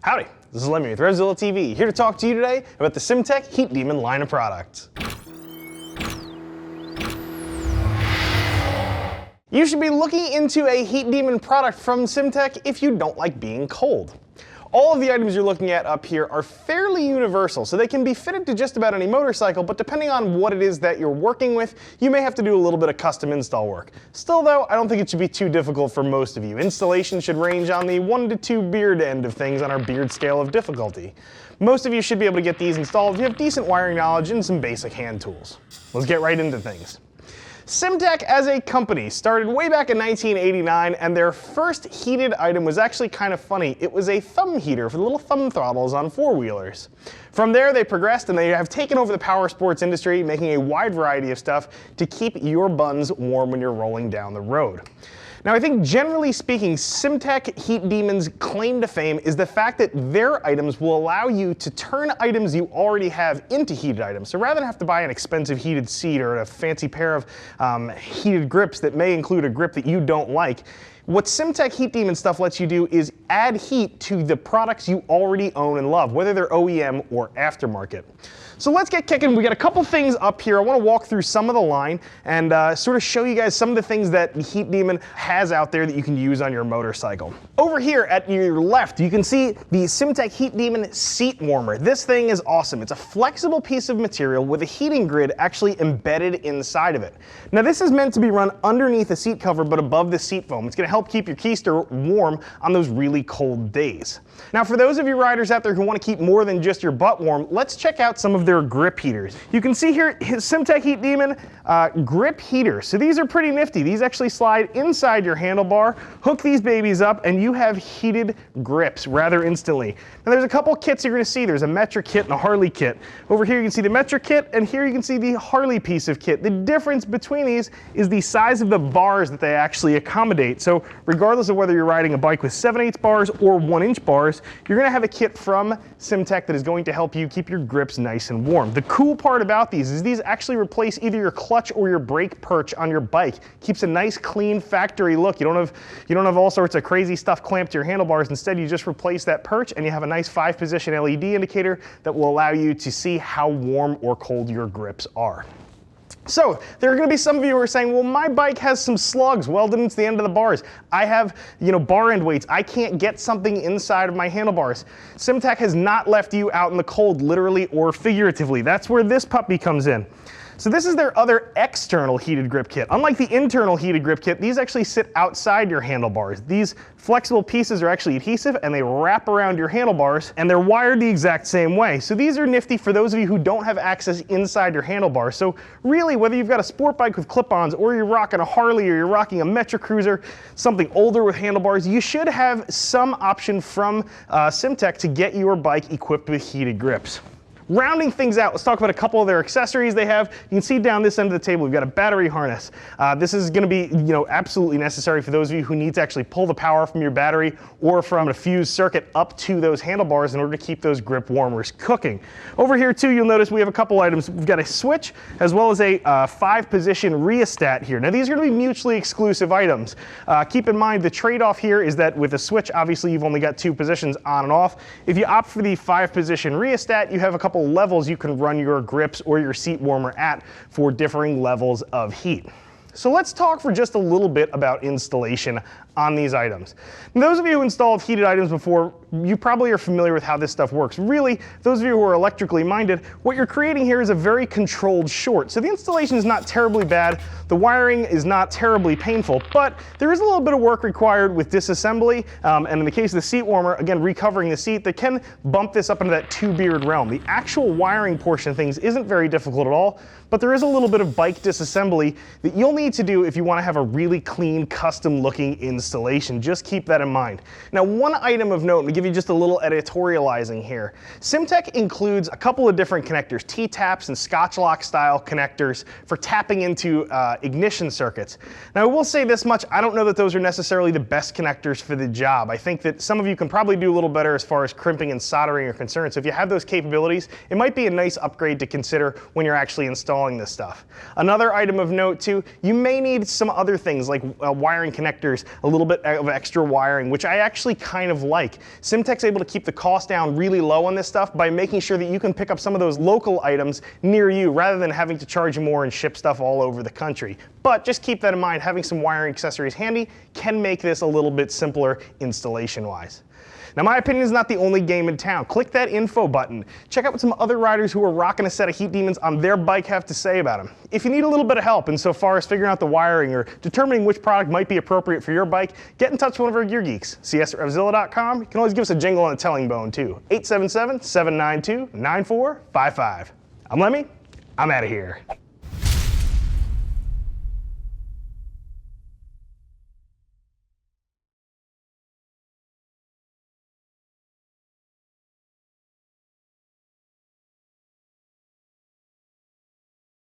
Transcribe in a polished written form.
Howdy, this is Lemmy with RevZilla TV, here to talk to you today about the Symtec Heat Demon line of products. You should be looking into a Heat Demon product from Symtec if you don't like being cold. All of the items you're looking at up here are fairly universal, so they can be fitted to just about any motorcycle, but depending on what it is that you're working with, you may have to do a little bit of custom install work. Still though, I don't think it should be too difficult for most of you. Installation should range on the 1 to 2 beard end of things on our beard scale of difficulty. Most of you should be able to get these installed if you have decent wiring knowledge and some basic hand tools. Let's get right into things. Symtec as a company started way back in 1989, and their first heated item was actually kind of funny. It was a thumb heater for the little thumb throttles on four-wheelers. From there they progressed and they have taken over the power sports industry, making a wide variety of stuff to keep your buns warm when you're rolling down the road. Now I think generally speaking, Symtec Heat Demon's claim to fame is the fact that their items will allow you to turn items you already have into heated items. So rather than have to buy an expensive heated seat or a fancy pair of heated grips that may include a grip that you don't like, what Symtec Heat Demon stuff lets you do is add heat to the products you already own and love, whether they're OEM or aftermarket. So let's get kicking. We got a couple things up here. I want to walk through some of the line and sort of show you guys some of the things that the Heat Demon has out there that you can use on your motorcycle. Over here at your left, you can see the Symtec Heat Demon seat warmer. This thing is awesome. It's a flexible piece of material with a heating grid actually embedded inside of it. Now this is meant to be run underneath the seat cover but above the seat foam. It's going to help keep your keister warm on those really cold days. Now for those of you riders out there who want to keep more than just your butt warm, let's check out some of their grip heaters. You can see here Symtec Heat Demon grip heaters. So these are pretty nifty. These actually slide inside your handlebar, hook these babies up, and you have heated grips rather instantly. Now there's a couple kits you're going to see. There's a metric kit and a Harley kit. Over here you can see the metric kit, and here you can see the Harley piece of kit. The difference between these is the size of the bars that they actually accommodate. So regardless of whether you're riding a bike with 7/8 bars or 1-inch bars, you're going to have a kit from Symtec that is going to help you keep your grips nice and warm. The cool part about these is these actually replace either your clutch or your brake perch on your bike. Keeps a nice clean factory look. You don't have all sorts of crazy stuff clamped to your handlebars. Instead you just replace that perch and you have a nice 5-position LED indicator that will allow you to see how warm or cold your grips are. So there are going to be some of you who are saying, well, my bike has some slugs welded into the end of the bars. I have, bar end weights. I can't get something inside of my handlebars. Symtec has not left you out in the cold, literally or figuratively. That's where this puppy comes in. So this is their other external heated grip kit. Unlike the internal heated grip kit, these actually sit outside your handlebars. These flexible pieces are actually adhesive and they wrap around your handlebars, and they're wired the exact same way. So these are nifty for those of you who don't have access inside your handlebars. So really, whether you've got a sport bike with clip-ons or you're rocking a Harley or you're rocking a Metric Cruiser, something older with handlebars, you should have some option from Symtec to get your bike equipped with heated grips. Rounding things out, let's talk about a couple of their accessories they have. You can see down this end of the table, we've got a battery harness. This is going to be, absolutely necessary for those of you who need to actually pull the power from your battery or from a fused circuit up to those handlebars in order to keep those grip warmers cooking. Over here too, you'll notice we have a couple items. We've got a switch as well as a 5-position rheostat here. Now these are going to be mutually exclusive items. Keep in mind the trade-off here is that with a switch, obviously you've only got 2 positions on and off. If you opt for the 5-position rheostat, you have a couple levels you can run your grips or your seat warmer at for differing levels of heat. So let's talk for just a little bit about installation on these items. And those of you who installed heated items before, you probably are familiar with how this stuff works. Really, those of you who are electrically minded, what you're creating here is a very controlled short. So the installation is not terribly bad, the wiring is not terribly painful, but there is a little bit of work required with disassembly, and in the case of the seat warmer, again, recovering the seat, that can bump this up into that 2-beard realm. The actual wiring portion of things isn't very difficult at all, but there is a little bit of bike disassembly that you'll need to do if you want to have a really clean, custom-looking installation. Just keep that in mind. Now, one item of note, to give you just a little editorializing here, Symtec includes a couple of different connectors, T-taps and Scotch lock style connectors for tapping into ignition circuits. Now, I will say this much, I don't know that those are necessarily the best connectors for the job. I think that some of you can probably do a little better as far as crimping and soldering are concerned. So if you have those capabilities, it might be a nice upgrade to consider when you're actually installing this stuff. Another item of note too, you may need some other things like wiring connectors a little bit of extra wiring, which I actually kind of like. Symtec's able to keep the cost down really low on this stuff by making sure that you can pick up some of those local items near you rather than having to charge you more and ship stuff all over the country. But just keep that in mind, having some wiring accessories handy can make this a little bit simpler installation-wise. Now, my opinion is not the only game in town. Click that info button. Check out what some other riders who are rocking a set of Heat Demons on their bike have to say about them. If you need a little bit of help insofar as figuring out the wiring or determining which product might be appropriate for your bike, get in touch with one of our gear geeks. See us at RevZilla.com. You can always give us a jingle on a telling bone too. 877-792-9455. I'm Lemmy. I'm out of here.